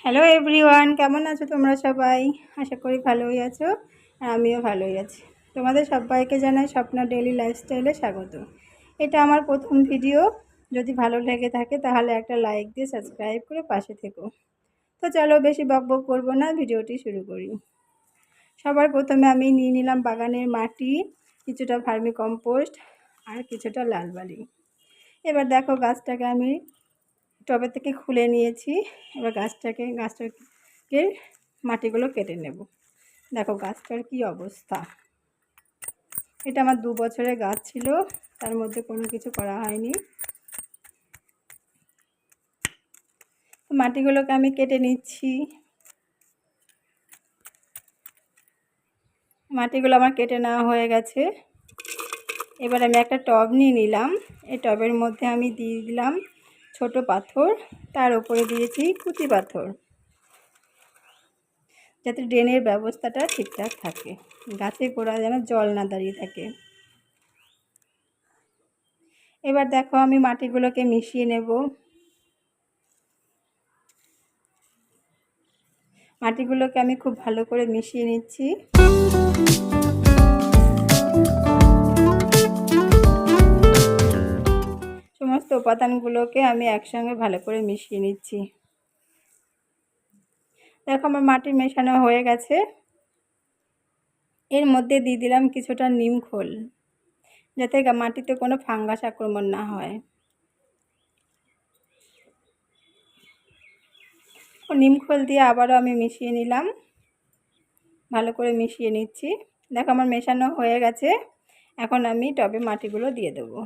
Hello everyone, কেমন আছো তোমরা সবাই? আশা করি ভালোই আছো আর আমিও ভালোই আছি। তোমাদের সবাইকে জানাই স্বপ্না ডেইলি লাইফস্টাইলে স্বাগত। এটা আমার প্রথম ভিডিও। যদি ভালো লেগে থাকে তাহলে একটা লাইক দিয়ে সাবস্ক্রাইব করে পাশে থেকো। তো চলো বেশি বকবক করবো না, ভিডিওটি শুরু করি। সবার প্রথমে আমি নিয়ে নিলাম বাগানের মাটি, কিছুটা ভার্মি কম্পোস্ট আর কিছুটা লাল বালি। এবার দেখো গাছটাকে আমি টবে থেকে খুলে নিয়েছি। এবার গাছটাকে মাটিগুলো কেটে নেব। দেখো গাছটার কি অবস্থা। এটা আমার 2 বছরের গাছ ছিল, তার মধ্যে কোনো কিছু করা হয়নি। মাটিগুলোকে আমি কেটে নিচ্ছি। মাটিগুলো আমার কেটে নেওয়া হয়ে গেছে। এবার আমি একটা টব নিয়ে নিলাম। এই টবের মধ্যে আমি দিয়ে দিলাম ছোট পাথর, তার উপরে দিয়েছি কুচি পাথর, যাতে ড্রেনের ব্যবস্থাটা ঠিকঠাক থাকে, গাছের গোড়া যেন জল না দাঁড়িয়ে থাকে। এবার দেখো আমি মাটিগুলোকে মিশিয়ে নেব। মাটিগুলোকে আমি খুব ভালো করে মিশিয়ে নিচ্ছি। সমস্ত উপাদানগুলোকে আমি একসঙ্গে ভালো করে মিশিয়ে নিচ্ছি। দেখো আমার মাটি মেশানো হয়ে গেছে। এর মধ্যে দিয়ে দিলাম কিছুটা নিম খোল, যাতে মাটিতে কোনো ফাঙ্গাস আক্রমণ না হয়। নিম খোল দিয়ে আবারও আমি মিশিয়ে নিলাম, ভালো করে মিশিয়ে নিচ্ছি। দেখো আমার মেশানো হয়ে গেছে। এখন আমি টবে মাটিগুলো দিয়ে দেবো।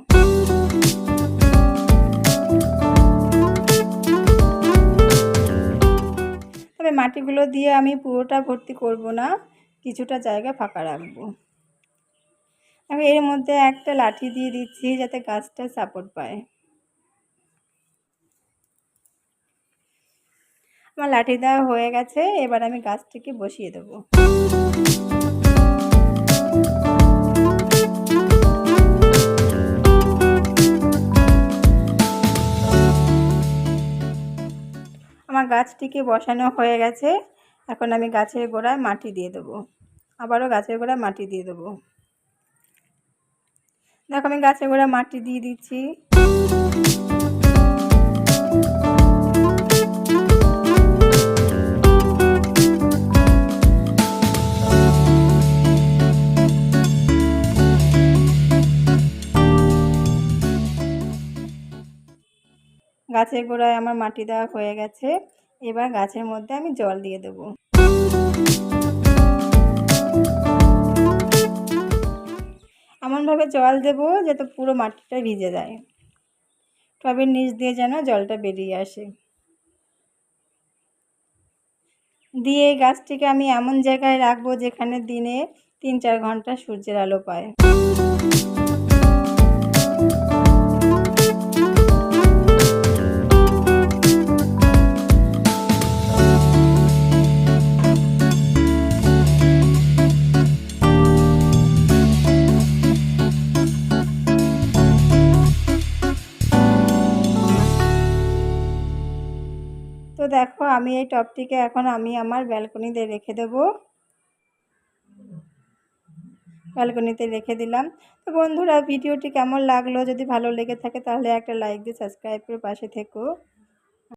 তবে মাটিগুলো দিয়ে আমি পুরোটা ভর্তি করব না, কিছুটা জায়গা ফাঁকা রাখবো। আমি এর মধ্যে একটা লাঠি দিয়ে দিচ্ছি, যাতে গাছটা সাপোর্ট পায়। আমার লাঠি দেওয়া হয়ে গেছে। এবার আমি গাছটিকে বসিয়ে দেব। আমার গাছটিকে বসানো হয়ে গেছে। এখন আমি গাছের গোড়ায় মাটি দিয়ে দেবো। আবারও গাছের গোড়ায় মাটি দিয়ে দেবো। দেখো আমি গাছের গোড়ায় মাটি দিয়ে দিচ্ছি। গাছের গোড়ায় আমার মাটি দেওয়া হয়ে গেছে। এবার গাছের মধ্যে আমি জল দিয়ে দেব। এমনভাবে জল দেব যাতে পুরো মাটিটা ভিজে যায়, টবের নিচ দিয়ে যেন জলটা বেরিয়ে আসে। দিয়ে এই গাছটিকে আমি এমন জায়গায় রাখবো যেখানে দিনে 3-4 ঘন্টা সূর্যের আলো পায়। তো দেখো আমি এই টবটিকে এখন আমি আমার ব্যালকনিতে রেখে দেব। ব্যালকনিতে রেখে দিলাম। তো বন্ধুরা, ভিডিওটি কেমন লাগলো? যদি ভালো লেগে থাকে তাহলে একটা লাইক দিয়ে সাবস্ক্রাইব করে পাশে থেকো।